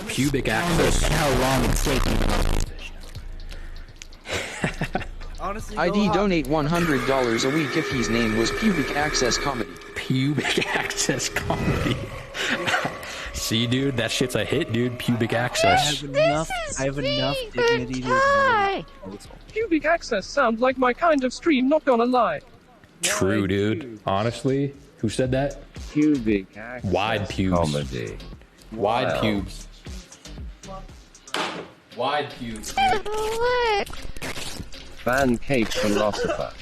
Pubic access. How long it's taking. Honestly, ID donate $100 a week if his name was Pubic Access Comedy. Pubic access comedy. See, dude, that shit's a hit, dude. Pubic access. I have enough dignity to Pubic access sounds like my kind of stream, not gonna lie. True, dude. Honestly, who said that? Pubic access Wide pubes. comedy. Wide pubes. Wide pubes. Pancake philosopher.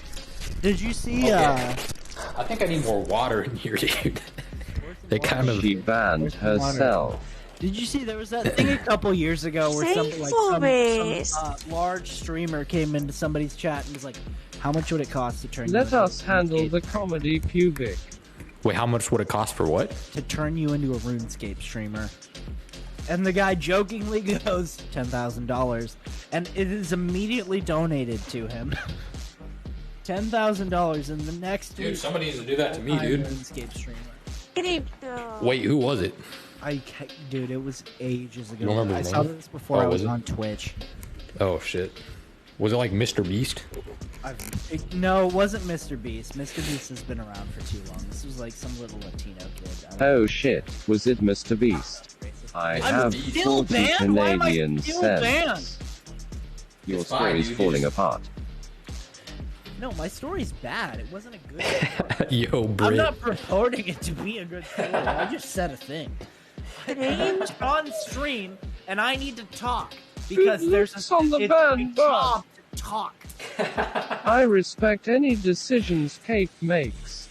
Did you see, I think I need more water in here, dude. They kind of... She banned herself. Did you see there was that thing a couple years ago where some large streamer came into somebody's chat and was like, how much would it cost to turn Let us handle the comedy pubic. Wait, how much would it cost for what? to turn you into a RuneScape streamer? And the guy jokingly goes, $10,000. And it is immediately donated to him. $10,000 in the next Dude, week. somebody needs to do that to me, dude. RuneScape streamer. Wait, who was it? Dude, it was ages ago. You don't remember I his saw name? this before I Oh, was was it? on Twitch. Oh, shit. Was it like Mr. Beast? No, it wasn't Mr. Beast. Mr. Beast has been around for too long. This was like some little Latino kid. Oh shit, was it Mr. Beast? I have still 40 banned? Why am I Canadian still cents. Your It's fine, story's dude. falling apart. No, my story's bad. It wasn't a good story. Yo, I'm Brit. not purporting it to be a good story. I just said a thing. I'm on stream, and I need to talk because there's looks on the it's ban my bar. job to talk. I respect any decisions Kate makes.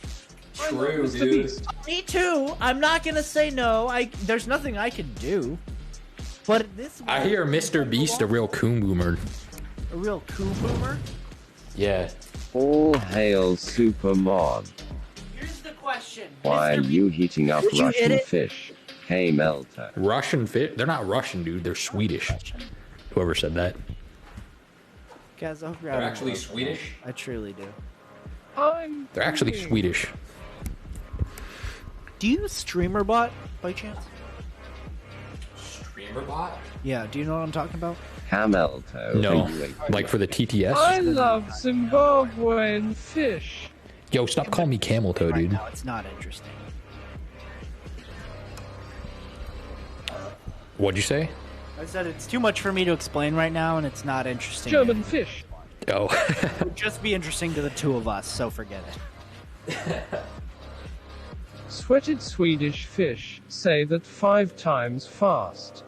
True, Mr. dude. Beast. Me too. I'm not gonna say no. There's nothing I can do. But this I hear Mr. Beast a real coon boomer. a real coup boomer. Yeah. All hail Supermod. Here's the question. Why are Mr. you heating up Did you hit Russian it? fish? Hey Melter. Russian fit? They're not Russian, dude. They're Swedish. Whoever said that. Guys, I hope you're They're having actually fun. Swedish? I truly do. They're actually Swedish. Do you use StreamerBot by chance? Streamerbot? Yeah. Do you know what I'm talking about? Camelto. No. Like for the TTS? I love Zimbabwean fish. Yo, stop calling me camel toe, Right dude. now, it's not interesting. What'd you say? I said it's too much for me to explain right now, and it's not interesting. German fish. Oh. It would just be interesting to the two of us, so forget it. Sweated Swedish fish say that 5 times fast.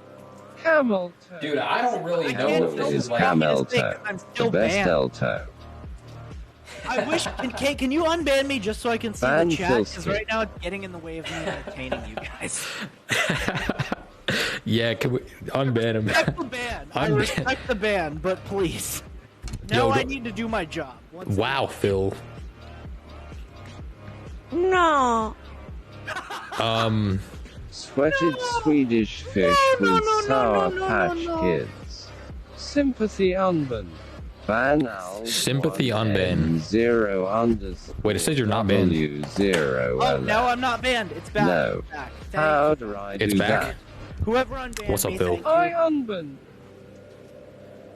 Camel toe. Dude, I don't really know can't if this help is it. like... Camelto. I'm The still best banned. Elto. I wish. Can you unban me just so I can see Ban the chat? Because Filsky. right now it's getting in the way of me entertaining you guys. Yeah, can we unban him? Respect the ban. I Unban. respect the ban, but please. Now Yo, I don't- need to do my job. Once Wow, Phil. No. Sweated Swedish fish with Sour Patch Kids. Sympathy unban. Ban al Sympathy unban. 0 underscore. Wait, it says you're not banned. W0 Oh, now I'm not banned. It's back. No. It's back. How Thank do I It's do back? that? Whoever unbanned What's up, me, Phil? thank you. I unban.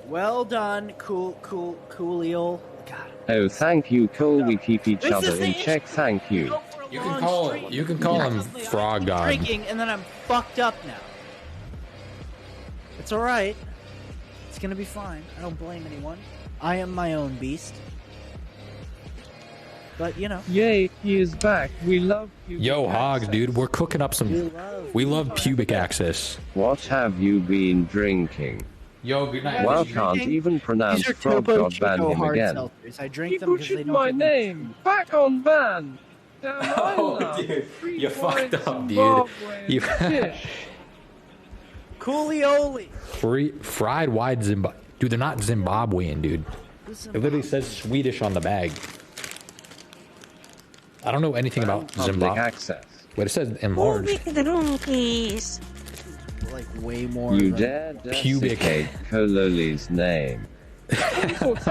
Well done, coolio. God. Oh, thank you, cool. We keep each This other is the in issue. check. Thank you. Go for a You long can call stream. you can call him Honestly, I've Frog been God. Drinking and then I'm fucked up now. It's all right. It's gonna be fine. I don't blame anyone. I am my own beast. But you know. Yay, he is back. We love you. Yo, Hogs, dude, we're cooking up some... We love pubic access. What have you been drinking? Yo, good night. Well, drinking? can't even pronounce These are Frog Topo God ban Chico him hard again. seltzers. I He drink them because they butchered don't my give me- name. Back on ban. Damn, I Oh, love dude, free you fucked white up, dude. Zimbabwean You- fish. Coolioli. Fried wide Zimbabwe. Dude, they're not Zimbabwean, dude. It literally says Swedish on the bag. I don't know anything about Public Zimbabwe. access. But it says enlarged. Pubic drunkies. Like way more. You than- dare Pubic. desiccate Kololi's name. Oh, thanks